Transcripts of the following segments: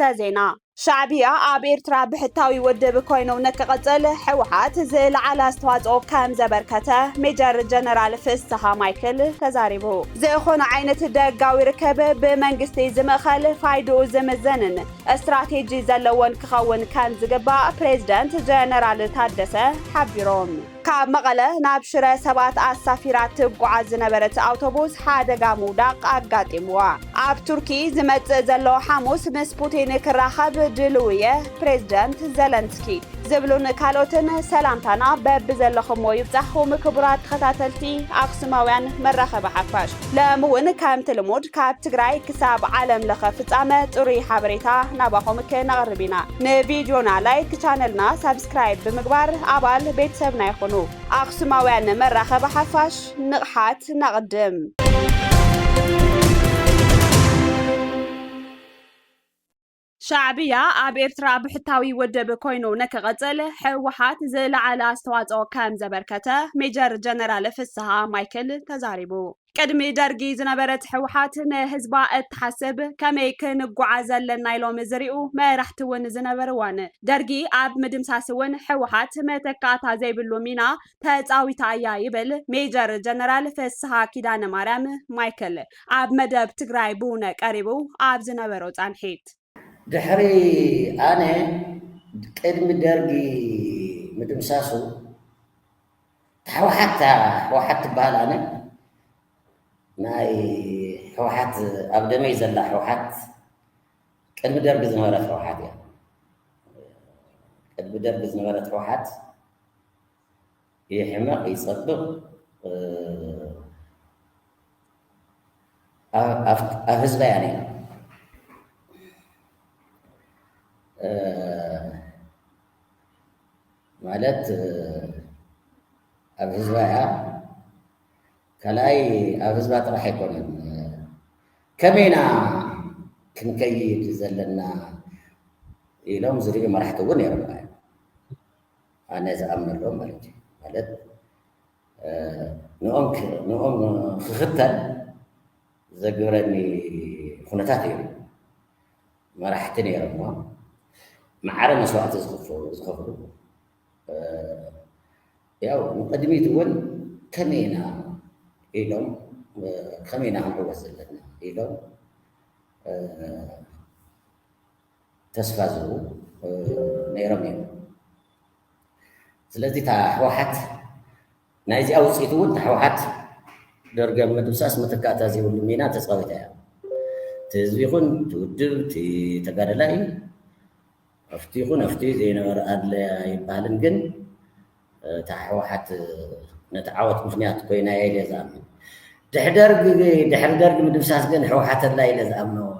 أرستا زينا شعبية عب إرترا بحتاوي ودب كوينو نكقتل حوحات زل على استواطو كام زبركته ميجر جنرال فستها مايكل تزاريبو زيخون عينة دقاوي ركب بمنقستي زمخل فايدو زمزنن استراتيجي زلوان كخون كان زقبا بريزيدنت جنرال تادسة حبيروم كاب مغله نابشرة سبات السفيرات بقعز نبرت أوتوبوس حادقا موداق أقاتموا عب تركي زمت زلو حاموس مس بوتين كراخب دلوية بريزيدنت زيلنسكي زبلون كالوتن سلامتانا باب زلخم ويبزحو مكبرات خطاتلتي أقسماوان مرخب حفاش لمون كام تلمود كاب تقراي كساب عالم لخفت عمت ري حبريتا ناباخوم كنغربينا نفيديونا لايك چانلنا سبسكرايب بمقبار عبال بيت سبنا يخونو أقسماوان مرخب حفاش نقحات نقدم شعبية عب إرترا بحتاوي ودب كوينو نكغتل حوحات زل على استواطو كام زبركته ميجر جنرال فسها مايكل تزاريبو قدمي درجي زنبرت حوحات نهزبا اتحسب كمي كنقعز لنا يلوم زريو ما رح تون زنبروان درجي عب مدمساسون حوحات متكاتا زي باللومينا تاوي تايا يبل ميجر جنرال فسها كيدان مارام مايكل عب مدب تقراي بونا قريبو عب زنبرو تانحيت دحري أنا قدم درجي مدمساسو حوحات بهال أنا ناي حوحات أبدا ما يزلع حوحات قدم درجي زنبرت حوحات يعني قدم درجي زنبرت حوحات يحمق يصدق أفزبا يعني ማለት ኣብ ህዝባያ ከላይ ኣብ ህዝባ ጥራሕ ኣይኮነን ከመይና ክንከይድ ዘለና ኢሎም ዝርዩ መራሕቲ እውን ነይሮም ኣነ ዝኣምነሎም ማለት እዩ ማለት ንኦም ክኽተል ዘግብረኒ ኩነታት እዩ መራሕቲ ነይሮም معرة مسوعة زخفرو ياو مقدميت ون كمينا إلهم كمينا هم عوز لنا إلهم تسفازو نيرمين سلازي تحوحات نايزي أوصيت ون تحوحات درجة مدرسة متكاتا زي والمينا تسقويتها تزويقون تودر تقارلاي أفتي زي نور أدلى يبالن جن تحوحت نتعاوت مخنيات كوينا يلي زامن دحر درج من دمساس جن حوحت الله يلي زامنو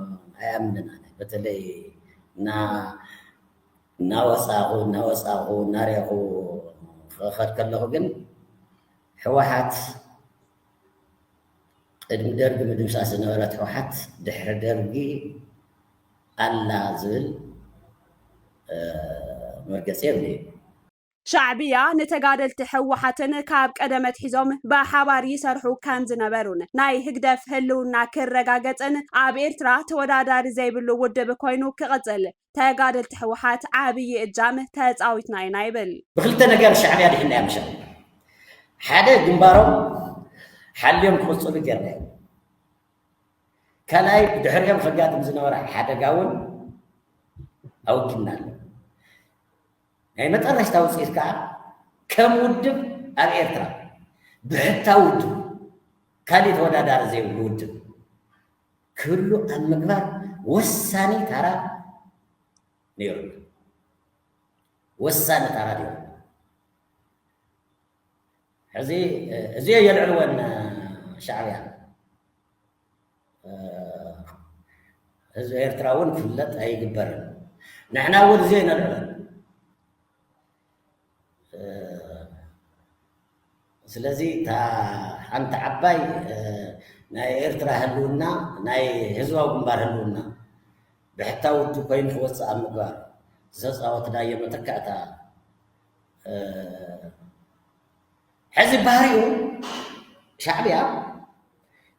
أمننا بتلي نا وصاغو ناريخو خد كله جن حوحت قدم درج من دمساس نورات حوحت دحر درجي الله زل شعبية نتقادل تحوحتن كاب قدمت حزوم بحوار يسرحو كان زنبرون ناي هقدف هلونا كالرقاقتن عب إرترا تودادار زي بلو ود بكوينو كغتل تقادل تحوحات عابي إجام تازاويت نايبل بخلت نقار شعبية دحنا يا مشاو حدا جنبارو حاليوم كمصو بقرنا كلاي دحريهم فقاتم زنورا حدا قاون أو كنال يعني ما تقرش توصيل كم ودب على إيرترا بحتى ودب كالي تودا دار زي ودب كله المقبار وساني ترى نيرون وساني ترى نيرون هذي يلعلون شعريان هذي إيرتراون كلت أي جبرن نحن أول زين العلم سلازي تا أنت عباي ناي إرترا هلونا ناي هزوا وقنبار هلونا بحتى ودو كوين خوص أمقار زوز أو تدايا متكاتا حزب بهاريو شعبيا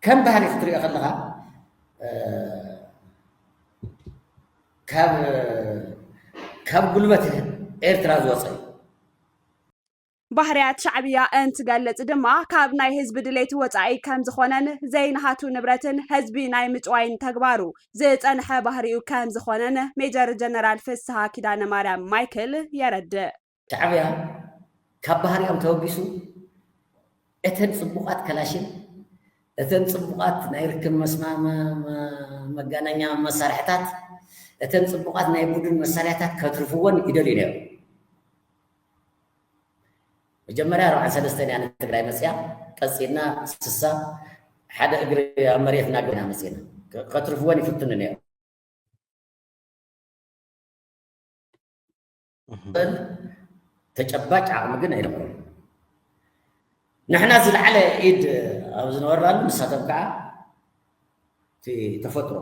كم بهاري في طريقة خلقها ካብ ጉልበት ኤርትራ ዝወፀዩ ባህርያት ሻዕብያ እንትገልጽ ድማ ካብ ናይ ህዝቢ ድሌት ወጻኢ ከም ዝኾነን ዘይናሃቱ ንብረትን ህዝቢ ናይ ምጭዋይን ተግባሩ ዝጸንሐ ባህሪኡ ከም ዝኾነን ሜጀር ጀነራል ፍስሓ ኪዳነ ማርያም ማይክል የረድእ። ሻዕብያ ካብ ባህርያም ተወጊሱ እተን ጽቡቓት ከላሽን እተን ጽቡቓት ናይ ርክብ መገናኛ መሳርሕታት እተን ጽቡቓት ናይ ቡድን መሳርሕታት ከትርፍዎን ይደልዩ ነይሩ። መጀመርያ 43 ያነ ትግራይ መፅያ ቀፂና ስሳ ሓደ እግሪ ኣብ መሬት እናገና መፅና ከትርፍዎን ይፍትኑ ነይሩ። ተጨባጭ ዓቕሚ ግን ኣይነበሮም። ንሕና ዝለዓለ ኢድ ኣብ ዝነበራሉ ንሳቶም ከዓ እቲ ተፈጥሮ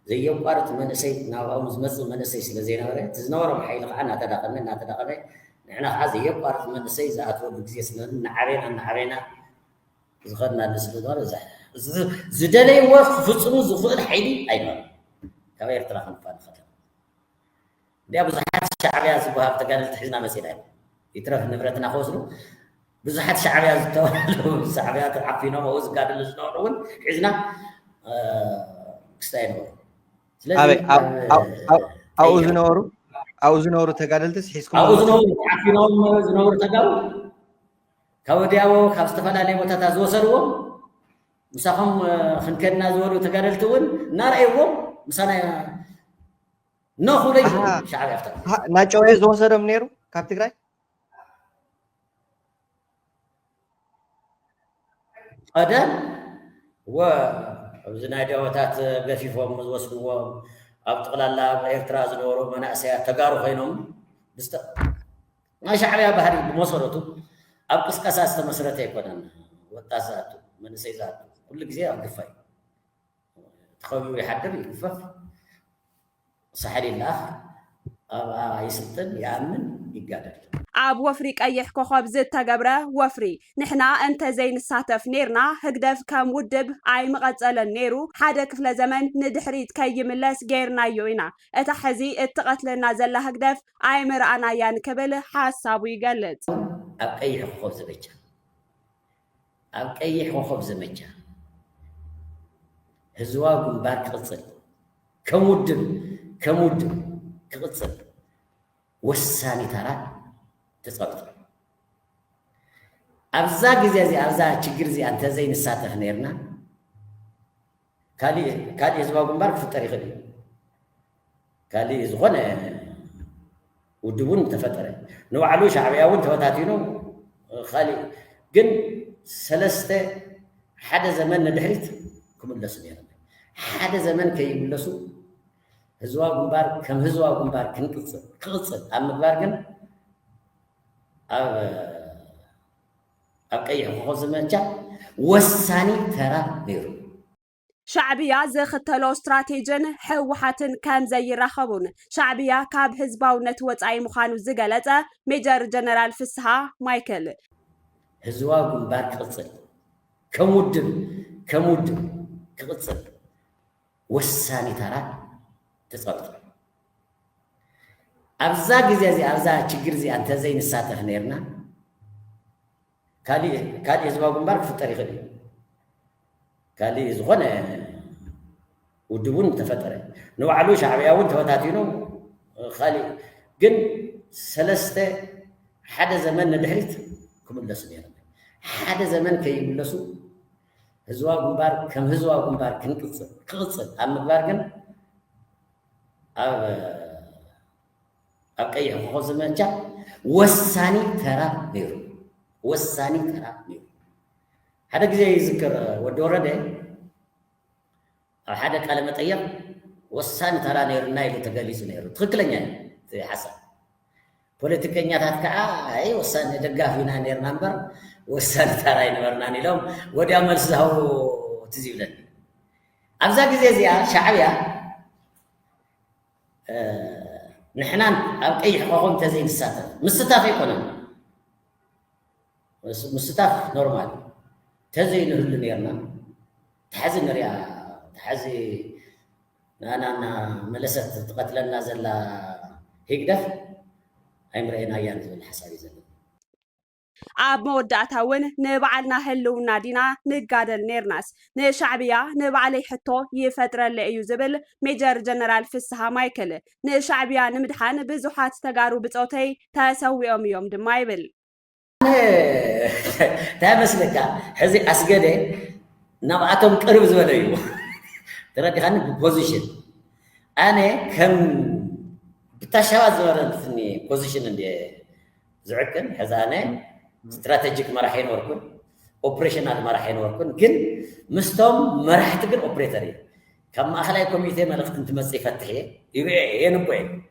ዘየቋርጥ መንእሰይ ናብኦም ዝመፅእ መንእሰይ ስለ ዘይነበረ እቲ ዝነበሮም ሓይሊ ከዓ እናተዳቐመ ንሕና ከዓ ዘየቋርጥ መንእሰይ ዝኣትወሉ ግዜ ስለ ንዓበና ዝኸድናሉ ስለ ዝነበረ ዝደለይዎ ክፍፅሙ ዝኽእል ሓይሊ ኣይነበረም። ካብ ኤርትራ ክንፋል ንኽእል እንዲያ ብዙሓት ሻዕብያ ዝበሃር ተጋደልቲ ሒዝና መፂና እዩ ይትረፍ ንብረትና ክወስዱ ብዙሓት ሻዕብያ ዝተባሃሉ ሻዕብያ ተዓፊኖም ኣብኡ ዝጋደሉ ዝነበሩ እውን ሒዝና ክስታይ ነበሩ። ስለዚ ኣብኡ ዝነበሩ ተጋደልቲስ ሒዝኩም ኣብኡ ዝነበሩ ተዓፊኖም ዝነበሩ ተጋሩ ካብ ወዲያዎ ካብ ዝተፈላለየ ቦታታት ዝወሰድዎም ምሳኹም ክንከድና ዝበሉ ተጋደልቲ እውን እናርኣይዎም ምሳና ነኹለይ ሻዕብያ ፍታ ናጨወየ ዝወሰዶም ነይሩ ካብ ትግራይ ቀደም ኣብዚ ናይ ደወታት ገፊፎም ዝወስድዎም ኣብ ጠቕላላ ኣብ ኤርትራ ዝነበሩ መናእሰያት ተጋሩ ኮይኖም ናይ ሻዕብያ ባህሪ ብመሰረቱ ኣብ ቅስቀሳ ዝተመስረተ ኣይኮነን። ወጣት ዝኣቱ መንእሰይ ዝኣቱ ኩሉ ግዜ ኣብ ግፋይ ተኸቢቡ ይሓድር ይግፈፍ ሳሕል ይለኣኽ ኣብኣ ይስልጥን ይኣምን ይጋደል። ኣብ ወፍሪ ቀይሕ ኮኸብ ዝተገብረ ወፍሪ ንሕና እንተዘይንሳተፍ ነርና ህግደፍ ከም ውድብ ኣይምቐፀለን ነይሩ ሓደ ክፍለ ዘመን ንድሕሪት ከይምለስ ጌርናዮ ኢና እታ ሕዚ እትቐትለና ዘላ ህግደፍ ኣይምርኣናያን ክብል ሓሳቡ ይገልጽ። ኣብ ቀይሕ ኮኸብ ዘመቻ ህዝባዊ ግንባር ክቕፅል ከም ውድብ ክቕፅል ወሳኒ ተራ ተጸብጥ ኣብዛ ግዜ እዚኣ ኣብዛ ችግር እዚኣ እንተዘይንሳተፍ ነርና ካሊእ ህዝባዊ ግንባር ክፍጠር ይኽእል እዩ። ካሊእ ዝኾነ ውድብ እውን ተፈጠረ ንባዕሉ ሻዕብያ እውን ተበታቲኑ ካሊእ ግን ሰለስተ ሓደ ዘመን ንድሕሪት ክምለሱ ነይሮም። ሓደ ዘመን ከይምለሱ ህዝባዊ ግንባር ከም ህዝባዊ ግንባር ክቕፅል ኣብ ምግባር ግን ኣብ ቀይሕ ኮኸብ ዘመቻ ወሳኒ ተራ ነይሩ። ሻዕብያ ዝኽተሎ ስትራቴጅን ሕወሓትን ከም ዘይራኸቡን ሻዕብያ ካብ ህዝባውነት ወፃኢ ምዃኑ ዝገለጸ ሜጀር ጀነራል ፍስሓ ማይክል ህዝባዊ ግንባር ክቕፅል ከም ውድብ ክቕፅል ወሳኒ ተራ ተጸብጥ ኣብዛ ግዜ እዚኣ ኣብዛ ችግር እዚኣ እንተዘይንሳተፍ ነርና ካሊእ ህዝባዊ ግንባር ክፍጠር ይኽእል እዩ። ካሊእ ዝኾነ ውድብ እውን ተፈጠረ ንባዕሉ ሻዕብያ እውን ተበታቲኑ ካሊእ ግን ሰለስተ ሓደ ዘመን ንድሕሪት ክምለሱ ነይሮም። ሓደ ዘመን ከይምለሱ ህዝባዊ ግንባር ከም ህዝባዊ ግንባር ክቕፅል ኣብ ምግባር ግን ኣብ ቀይሕ ኮኸብ ዘመቻ ወሳኒ ተራ ነይሩ። ሓደ ግዜ ይዝክር ወዲ ወረደ ኣብ ሓደ ቃለ መጠየቕ ወሳኒ ተራ ነይሩና ኢሉ ተገሊጹ ነይሩ። ትክክለኛ እቲ ሓሳብ ፖለቲከኛታት ከዓ ኣይ ወሳኒ ደጋፊና ነርና እምበር ወሳኒ ተራ ይነበርናን ኢሎም ወዲያ መልሲ ዝሃቡ ትዝ ይብለኒ። ኣብዛ ግዜ እዚኣ ሻዕብያ ንሕና ኣብ ቀይሕ ኮኸብ እንተዘይንሳተፍ ምስታፍ ኣይኮነን ምስታፍ ኖርማል ተዘይንህሉ ነርና ተሓዚ ንሪኣ ተሓዚ أنا ملست قتلنا زلا هيقدف أمرنا ينزل حسابي زلا ኣብ መወዳእታ እውን ንባዕልና ህልውና ዲና ንጋደል ነርናስ ንሻዕብያ ንባዕለይ ሕቶ ይፈጥረለ እዩ ዝብል ሜጀር ጀነራል ፍስሓ ማይክል ንሻዕብያ ንምድሓን ብዙሓት ተጋሩ ብፆተይ ተሰዊኦም እዮም ድማ ይብል ተመስለካ ሕዚ ኣስገደ ናብኣቶም ቅርብ ዝበለ እዩ ተረዲኻኒ ብፖዚሽን ኣነ ከም ብታሻባ ዝበረትኒ ፖዚሽን እንደ ዝዕቅን ሕዚ ኣነ استراتيجيك مراحين وركون اوبريشنال مراحين وركون جن مستوم مراحت جن اوبريتري كم اخلاي كوميتي مالك انت مسي فتحي ينبوي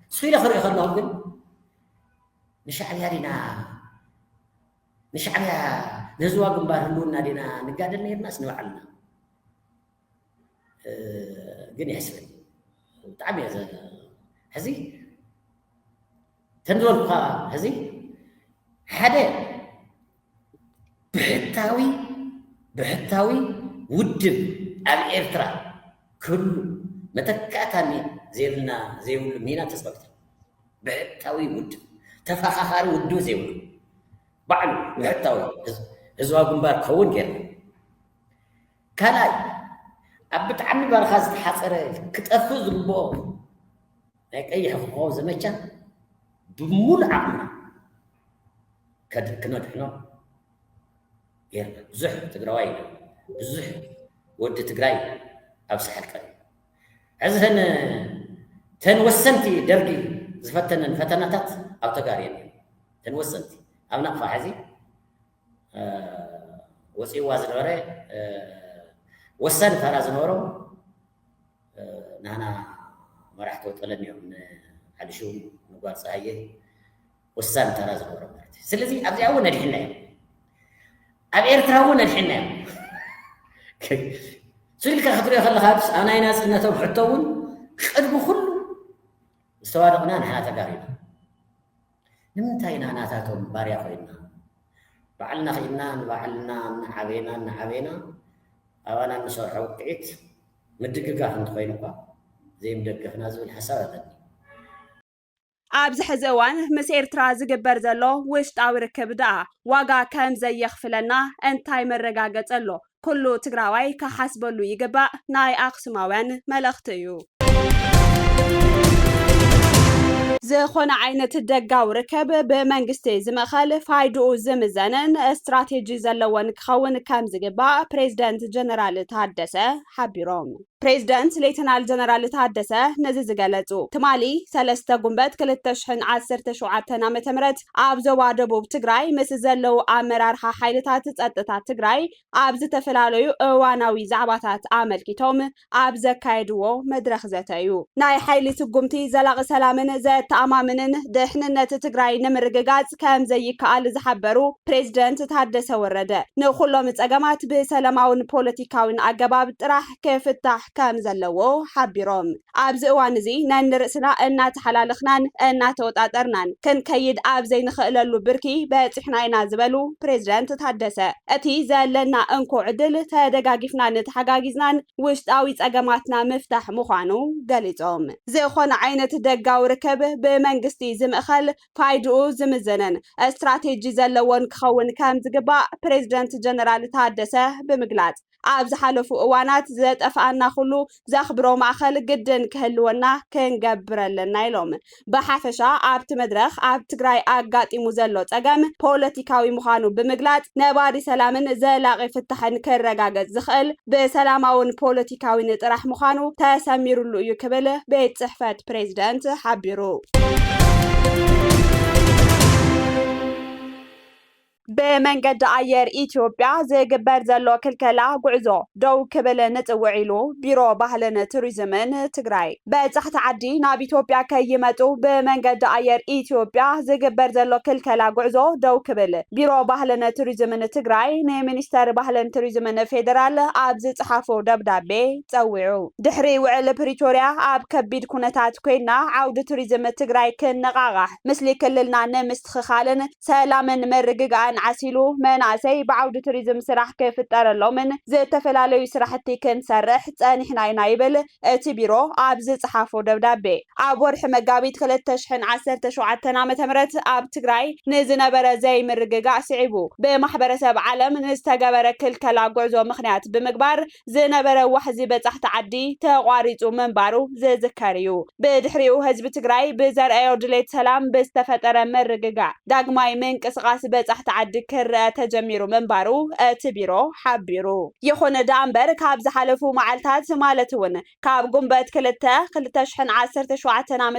سويله خري خلهم جن نشعل يارينا نشعل يا نزوا جنبار لنا دينا نقادلنا الناس نوعلنا جن يحسن تعب يا حزي تنزل هذي حدا بحتاوي ودب على إيرترا كل متكاتني زيلنا زيول مينا تسبقت بحتاوي ودب تفاخر ودو زيول بعد بحتاوي زواج مبارك كون كير كلاي أبت عمي برخاز حصر كتأفز البو هيك أي حقوق زمشان بمول عقلنا كنا دحنا يا زح تقراوي زح ود تقراي ابسح الكلام عزهن تنوسنتي درجي زفتن فتناتات او تقارين تنوسنتي او نقفا حزي وسي وازنوري وسن فراز نورو نانا ما راح توصلني يوم على شو نقول صحيح وسام تراز نورو سلازي ابزي اول ندحنا اب ايرتراون ندحنا سلك خطري خلى خابس انا ناس انتم حتون قدبو كله استوارقنا نحن تقارينا نمتاينا ناتاتهم باريا خوينا بعلنا خينا بعلنا نعبينا اوانا نصرح وقعت مدققا انت خوينكا زي مدققنا زو الحساب هذا ኣብዚ ሕዚ እዋን ምስ ኤርትራ ዝግበር ዘሎ ውሽጣዊ ርክብ ደኣ ዋጋ ከም ዘየኽፍለና እንታይ መረጋገፅ ኣሎ ኩሉ ትግራዋይ ከሓስበሉ ይግባእ ናይ ኣክሱማውያን መልእኽቲ እዩ ዝኾነ ዓይነት ደጋው ርክብ ብመንግስቲ ዝምኸል ፋይድኡ ዝምዘንን ስትራቴጂ ዘለዎን ክኸውን ከም ዝግባእ ፕሬዚደንት ጀነራል ታደሰ ሓቢሮም ፕሬዚደንት ሌተናል ጀነራል ታደሰ ነዚ ዝገለጹ ትማሊ 3 ጉንበት 2017 ዓ.ም ኣብ ዞባ ደቡብ ትግራይ ምስ ዘለው ኣመራርሓ ሓይልታት ጸጥታ ትግራይ ኣብ ዝተፈላለዩ እዋናዊ ዛዕባታት ኣመልኪቶም ኣብ ዘካየድዎ መድረኽ ዘተዩ ናይ ሓይሊ ስጉምቲ ዘላቂ ሰላምን ዘተኣማምንን ድሕንነት ትግራይ ንምርግጋጽ ከም ዘይከኣል ዝሓበሩ ፕሬዚደንት ታደሰ ወረደ ንኹሎም ጸገማት ብሰላማውን ፖለቲካውን ኣገባብ ጥራሕ ክፍታሕ ከም ዘለዎ ሓቢሮም ኣብዚ እዋን እዚ ነንርእስና እናተሓላለኽናን እናተወጣጠርናን ክንከይድ ኣብ ዘይንኽእለሉ ብርኪ በፂሕና ኢና ዝበሉ ፕሬዚደንት ታደሰ እቲ ዘለና እንኮ ዕድል ተደጋጊፍና ንተሓጋጊዝናን ውሽጣዊ ጸገማትና ምፍታሕ ምዃኑ ገሊጾም ዝኾነ ዓይነት ደጋው ርክብ ብመንግስቲ ዝምእኸል ፋይድኡ ዝምዘነን ስትራቴጂ ዘለዎን ክኸውን ከም ዝግባእ ፕሬዚደንት ጀነራል ታደሰ ብምግላጽ ኣብ ዝሓለፉ እዋናት ዘጠፋኣና ኩሉ ዘኽብሮ ማእኸል ግድን ክህልወና ክንገብረለና ኢሎም ብሓፈሻ ኣብቲ መድረኽ ኣብ ትግራይ ኣጋጢሙ ዘሎ ጸገም ፖለቲካዊ ምዃኑ ብምግላጽ ነባሪ ሰላምን ዘላቂ ፍታሕን ክረጋገጽ ዝኽእል ብሰላማውን ፖለቲካዊን ጥራሕ ምዃኑ ተሰሚሩሉ እዩ ክብል ቤት ጽሕፈት ፕሬዚደንት ሓቢሩ بمنجد أير إثيوبيا زجبر زلوا كلكلا جعزو دو كبل نتوعيلو بيرو بحلن توريزمن تجراي بتحت عدي ناب إثيوبيا كيمتو بمنجد أير إثيوبيا زجبر زلوا كلكلا جعزو دو كبل بيرو بحلن توريزمن تجراي نمينستر بحلن توريزمن فيدرال أبز صحافو دبدبي توعو دحري وعلى بريتوريا أب كبيد كونتات كوينا عودة توريزم تجراي كنقاغح مثل كللنا نمستخالن سلامن مرقق ምዃን ዓሲሉ መናእሰይ ብዓውዲ ቱሪዝም ስራሕ ክፍጠረሎምን ዝተፈላለዩ ስራሕቲ ክንሰርሕ ጸኒሕና ኢና ይብል እቲ ቢሮ ኣብ ዝጽሓፎ ደብዳቤ ኣብ ወርሒ መጋቢት 2017 ዓ.ም ኣብ ትግራይ ንዝነበረ ዘይምርግጋእ ስዒቡ ብማሕበረሰብ ዓለም ንዝተገበረ ክልከላ ጉዕዞ ምኽንያት ብምግባር ዝነበረ ዋሕዚ በጻሕቲ ዓዲ ተቋሪጹ ምንባሩ ዝዝከር እዩ ብድሕሪኡ ህዝቢ ትግራይ ብዘርአዮ ድሌት ሰላም ብዝተፈጠረ ምርግጋእ ዳግማይ ምንቅስቓስ በጻሕቲ ዓዲ ክርአ ተጀሚሩ ምንባሩ እቲ ቢሮ ሓቢሩ ይኹን ዳእምበር ካብ ዝሓለፉ መዓልታት ማለት እውን ካብ ጉንበት 2017 ዓ.ም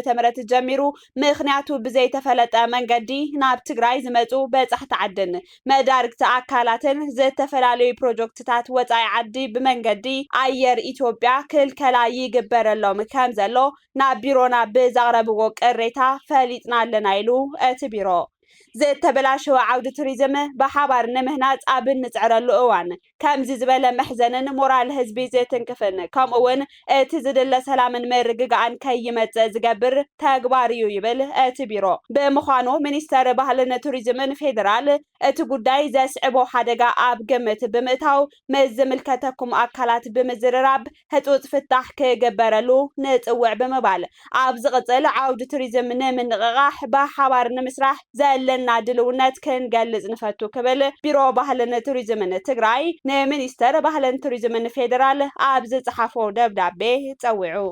ጀሚሩ ምኽንያቱ ብዘይተፈለጠ መንገዲ ናብ ትግራይ ዝመጹ በጻሕቲ ዓድን መዳርግቲ ኣካላትን ዝተፈላለዩ ፕሮጀክትታት ወጻኢ ዓዲ ብመንገዲ ኣየር ኢትዮጵያ ክልከላ ይግበረሎም ከም ዘሎ ናብ ቢሮና ብዘቕረብዎ ቅሬታ ፈሊጥና ኣለና ኢሉ እቲ ቢሮ ዝተበላሸወ ዓውዲ ቱሪዝም ብሓባር ንምህናጽ ኣብ ንጽዕረሉ እዋን ከምዚ ዝበለ መሕዘንን ሞራል ህዝቢ ዘትንክፍን ከምኡውን እቲ ዝድለ ሰላምን ምርግጋእን ከይመጽእ ዝገብር ተግባር እዩ ይብል እቲ ቢሮ ብምዃኑ ሚኒስተር ባህልን ቱሪዝምን ፌደራል እቲ ጉዳይ ዘስዕቦ ሓደጋ ኣብ ግምት ብምእታው መዝምልከተኩም ኣካላት ብምዝርራብ ህጹጽ ፍታሕ ክግበረሉ ንጽውዕ ብምባል ኣብ ዝቕጽል ዓውዲ ቱሪዝም ንምንቕቓሕ ብሓባር ንምስራሕ ዘለና ድልውነት ክንገልጽ ንፈቱ ክብል ቢሮ ባህልን ቱሪዝምን ትግራይ ንሚኒስተር ባህልን ቱሪዝምን ፌደራል ኣብ ዝጽሓፎ ደብዳቤ ጸዊዑ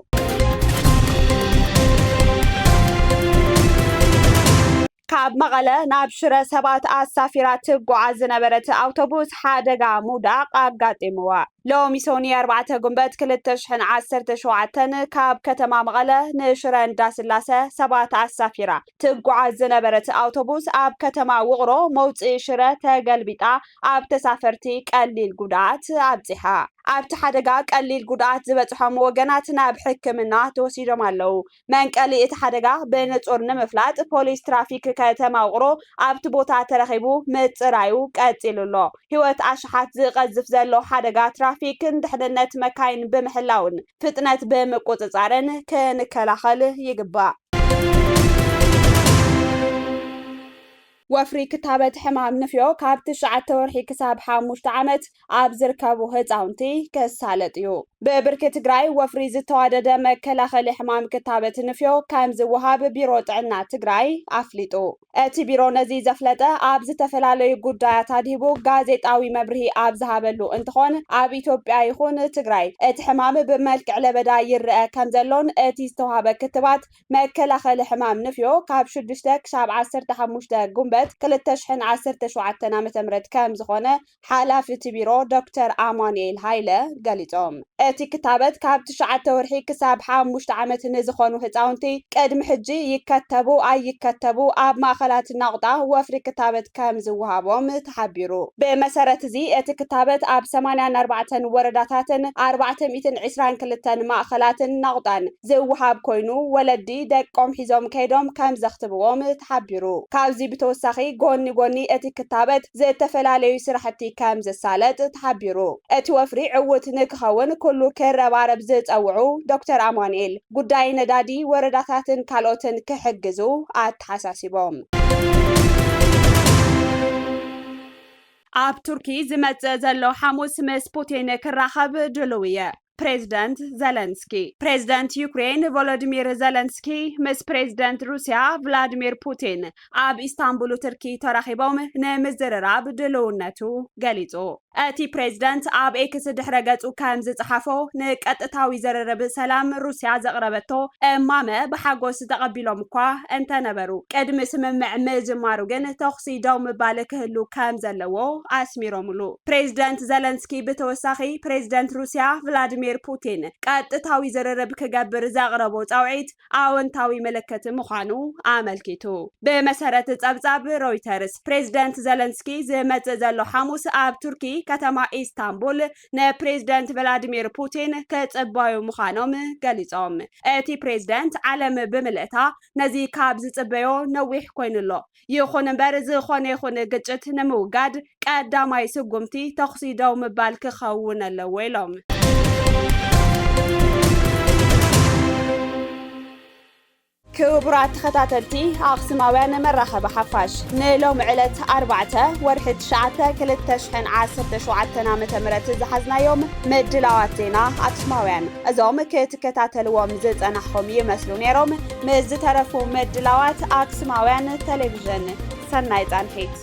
ካብ መቐለ ናብ ሽረ ሰባት ኣሳፊራ ትጓዓዝ ዝነበረት ኣውቶቡስ ሓደጋ ሙዳቕ ኣጋጢምዋ ሎሚ ሰኒ 4 ጉንበት 2017 ካብ ከተማ መቐለ ንሽረ እንዳስላሴ ሰባት ኣሳፊራ ትጓዓዝ ዝነበረት ኣውቶቡስ ኣብ ከተማ ውቕሮ መውጽኢ ሽረ ተገልቢጣ ኣብ ተሳፈርቲ ቀሊል ጉድኣት ኣብጽሓ ኣብቲ ሓደጋ ቀሊል ጉድኣት ዝበጽሖም ወገናት ናብ ሕክምና ተወሲዶም ኣለዉ መንቀሊ እቲ ሓደጋ ብንጹር ንምፍላጥ ፖሊስ ትራፊክ ከተማ ውቕሮ ኣብቲ ቦታ ተረኺቡ ምጽራዩ ቀጺሉሎ ህይወት ኣሽሓት ዝቐዝፍ ዘሎ ሓደጋ ትራፊክን ድሕንነት መካይን ብምሕላውን ፍጥነት ብምቁጽጻርን ክንከላኸል ይግባእ ወፍሪ ክታበት ሕማም ንፍዮ ካብ 9 ወርሒ ክሳብ 5 ዓመት ኣብ ዝርከቡ ህፃውንቲ ከሳለጥ እዩ በብርኪ ትግራይ ወፍሪ ዝተዋደደ መከላኸሊ ሕማም ክታበት ንፍዮ ከም ዝወሃብ ቢሮ ጥዕና ትግራይ ኣፍሊጡ እቲ ቢሮ ነዚ ዘፍለጠ ኣብ ዝተፈላለዩ ጉዳያት ኣድሂቡ ጋዜጣዊ መብርሂ ኣብ ዝሃበሉ እንትኾን ኣብ ኢትዮጵያ ይኹን ትግራይ እቲ ሕማም ብመልክዕ ለበዳ ይርአ ከም ዘሎን እቲ ዝተዋሃበ ክትባት መከላኸሊ ሕማም ንፍዮ ካብ 6 ክሳብ 15 ጉንበት 2017 ዓ.ም ከም ዝኾነ ሓላፊ እቲ ቢሮ ዶክተር ኣማኑኤል ሃይለ ገሊጾም እቲ ክታበት ካብ 9 ወርሒ ክሳብ 5 ዓመት ንዝኾኑ ህፃውንቲ ቅድሚ ሕጂ ይከተቡ ኣይከተቡ ኣብ ማእኸላት ናቕጣ ወፍሪ ክታበት ከም ዝወሃቦም ተሓቢሩ ብመሰረት እዚ እቲ ክታበት ኣብ 84 ወረዳታትን 422 ማእኸላትን ናቕጣን ዝወሃብ ኮይኑ ወለዲ ደቆም ሒዞም ከይዶም ከም ዘኽትብዎም ተሓቢሩ ካብዚ ብተወሳኺ ጎኒ ጎኒ እቲ ክታበት ዝተፈላለዩ ስራሕቲ ከም ዘሳለጥ ተሓቢሩ እቲ ወፍሪ ዕውት ንክኸውን ኩሉ ክረባረብ ዝፀውዑ ዶክተር ኣማኑኤል ጉዳይ ነዳዲ ወረዳታትን ካልኦትን ክሕግዙ ኣተሓሳሲቦም ኣብ ቱርኪ ዝመጽእ ዘሎ ሐሙስ ምስ ፑቲን ክራኸብ ድልው እየ ፕሬዝዳንት ዘለንስኪ ፕሬዝዳንት ዩክሬን ቮሎዲሚር ዘለንስኪ ምስ ፕሬዝዳንት ሩሲያ ቭላዲሚር ፑቲን ኣብ ኢስታንቡል ቱርኪ ተራኺቦም ንምዝርራብ ድልውነቱ ገሊጹ እቲ ፕሬዝዳንት ኣብ ኤክስ ድሕረ ገጹ ከም ዝጸሓፎ ንቀጥታዊ ዘረረብ ሰላም ሩሲያ ዘቕረበቶ እማመ ብሓጎስ ተቐቢሎም እኳ እንተነበሩ ቅድሚ ስምምዕ ምጅማሩ ግን ተኽሲ ደው ምባል ክህሉ ከም ዘለዎ ኣስሚሮምሉ ፕሬዝዳንት ዘለንስኪ ብተወሳኺ ፕሬዝዳንት ሩሲያ ቭላዲሚር ፑቲን ቀጥታዊ ዘረረብ ክገብር ዘቕረቦ ጻውዒት ኣወንታዊ ምልክት ምዃኑ ኣመልኪቱ ብመሰረት ጸብጻብ ሮይተርስ ፕሬዝዳንት ዘለንስኪ ዝመጽእ ዘሎ ሐሙስ ኣብ ቱርኪ ከተማ ኢስታንቡል ንፕሬዝዳንት ቭላዲሚር ፑቲን ከጽባዩ ምዃኖም ገሊጾም እቲ ፕሬዝዳንት ዓለም ብምልእታ ነዚ ካብ ዝጽበዮ ነዊሕ ኮይኑሎ ይኹን እምበር ዝኾነ ይኹን ግጭት ንምውጋድ ቀዳማይ ስጉምቲ ተኽሲ ደው ምባል ክኸውን ኣለዎ ኢሎም ክቡራት ተኸታተልቲ ኣኽሱማውያን መራኸቢ ሓፋሽ ንሎም ዕለት 4 ወርሒ 9 2017 ዓ.ም ዝሓዝናዮም ምድላዋት ዜና ኣኽሱማውያን እዞም ክትከታተልዎም ዝጸናሕኹም ይመስሉ ነይሮም። ምስ ዝተረፉ ምድላዋት ኣኽሱማውያን ቴሌቪዥን ሰናይ ጻንሒት